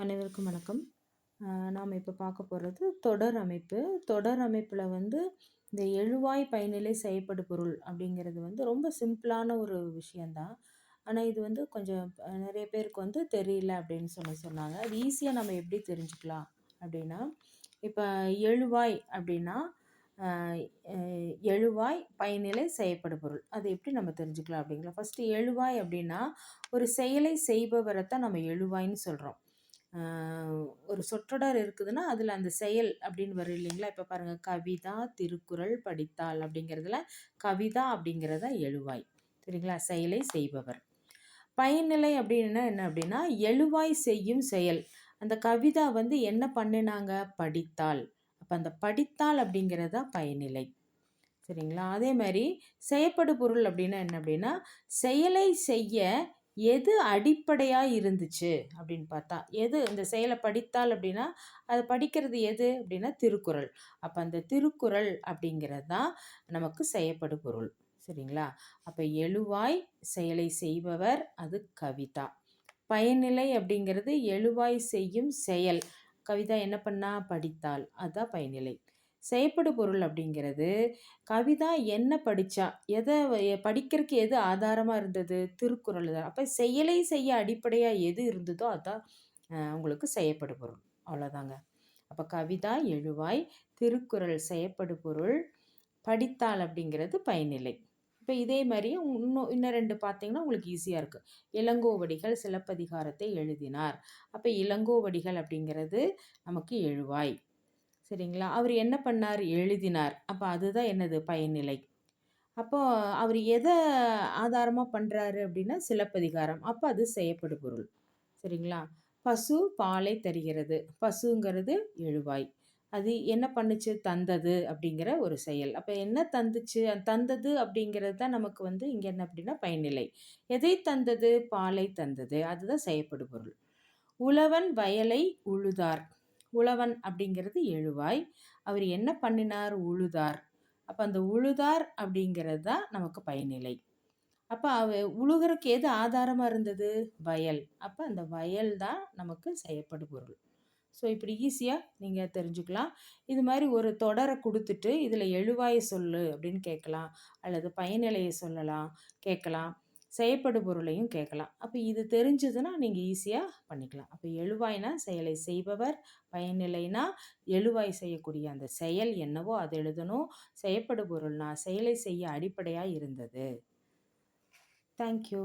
அனைவருக்கும் வணக்கம். நாம் இப்போ பார்க்க போகிறது தொடர் அமைப்பு. தொடர் அமைப்பில் இந்த எழுவாய் பயனிலை செயல்படு பொருள் அப்படிங்கிறது ரொம்ப சிம்பிளான ஒரு விஷயந்தான். ஆனால் இது கொஞ்சம் நிறைய பேருக்கு தெரியல அப்படின்னு சொன்னாங்க. அது ஈஸியாக நம்ம எப்படி தெரிஞ்சுக்கலாம் அப்படின்னா, இப்போ எழுவாய் அப்படின்னா எழுவாய் பயனிலை செயல்படு பொருள். அது எப்படி நம்ம தெரிஞ்சுக்கலாம் அப்படிங்களா? ஃபஸ்ட்டு எழுவாய் அப்படின்னா ஒரு செயலை செய்பவரைத்தான் நம்ம எழுவாய்ன்னு சொல்கிறோம். ஒரு சொற்றொடர் இருக்குதுன்னா அதில் அந்த செயல் அப்படின்னு வரும் இல்லைங்களா? இப்போ பாருங்கள், கவிதா திருக்குறள் படித்தாள் அப்படிங்கிறதுல கவிதா அப்படிங்கிறத எழுவாய். சரிங்களா? செயலை செய்பவர். பயனிலை அப்படின்னா என்ன அப்படின்னா எழுவாய் செய்யும் செயல். அந்த கவிதா என்ன பண்ணினாங்க? படித்தாள். அப்போ அந்த படித்தாள் அப்படிங்கிறதா பயனிலை. சரிங்களா? அதே மாதிரி செயற்படு பொருள் அப்படின்னா என்ன அப்படின்னா செயலை செய்ய எது அடிப்படையாக இருந்துச்சு அப்படின்னு பார்த்தா, எது இந்த செயலை படித்தால் அப்படின்னா அதை படிக்கிறது எது அப்படின்னா திருக்குறள். அப்போ அந்த திருக்குறள் அப்படிங்கிறது தான் நமக்கு செயற்படு பொருள். சரிங்களா? அப்போ எழுவாய் செயலை செய்பவர் அது கவிதா. பயனிலை அப்படிங்கிறது எழுவாய் செய்யும் செயல். கவிதா என்ன பண்ணா? படித்தாள். அதுதான் பயனிலை. செயற்படு பொருள் அப்படிங்கிறது கவிதா என்ன படித்தா, எதை படிக்கிறதுக்கு எது ஆதாரமாக இருந்தது? திருக்குறள் தான். அப்போ செயலை செய்ய அடிப்படையாக எது இருந்ததோ அதுதான் உங்களுக்கு செயற்படு பொருள். அவ்வளோதாங்க. அப்போ கவிதா எழுவாய், திருக்குறள் செயற்படு பொருள், படித்தாள் அப்படிங்கிறது பயனிலை. இப்போ இதே மாதிரி இன்னும் ரெண்டு பார்த்தீங்கன்னா உங்களுக்கு ஈஸியாக இருக்குது. இளங்கோவடிகள் சிலப்பதிகாரத்தை எழுதினார். அப்போ இளங்கோவடிகள் அப்படிங்கிறது நமக்கு எழுவாய். சரிங்களா? அவர் என்ன பண்ணார்? எழுதினார். அப்போ அதுதான் என்னது? பயனிலை. அப்போ அவர் எதை ஆதாரமாக பண்ணுறாரு அப்படின்னா சிலப்பதிகாரம். அப்போ அது செயற்படு பொருள். சரிங்களா? பசு பாலை தருகிறது. பசுங்கிறது எழுவாய். அது என்ன பண்ணுச்சு? தந்தது அப்படிங்கிற ஒரு செயல். அப்போ என்ன தந்துச்சு? தந்தது அப்படிங்கிறது தான் நமக்கு இங்கே என்ன அப்படின்னா பயனிலை. எதை தந்தது? பாலை தந்தது. அதுதான் செயற்படு பொருள். உழவன் வயலை உழுதார். உழவன் அப்படிங்கிறது எழுவாய். அவர் என்ன பண்ணினார்? உழுதார். அப்போ அந்த உழுதார் அப்படிங்கிறது தான் நமக்கு பயனிலை. அப்போ உழுகிறக்கு எது ஆதாரமாக இருந்தது? வயல். அப்போ அந்த வயல் தான் நமக்கு செயற்படு பொருள். ஸோ இப்படி ஈஸியாக நீங்கள் தெரிஞ்சுக்கலாம். இது மாதிரி ஒரு தொடரை கொடுத்துட்டு இதில் எழுவாயை சொல்லு அப்படின்னு கேட்கலாம், அல்லது பயனிலையை சொல்லலாம் கேட்கலாம், செயற்படு பொருளையும் கேட்கலாம். அப்போ இது தெரிஞ்சதுன்னா நீங்கள் ஈஸியாக பண்ணிக்கலாம். அப்போ எழுவாய்னா செயலை செய்பவர், பயனிலைனா எழுவாய் செய்யக்கூடிய அந்த செயல் என்னவோ அதை எழுதணும். செயற்படு பொருள்னா செயலை செய்ய அடிப்படையாக இருந்தது. தேங்க்யூ.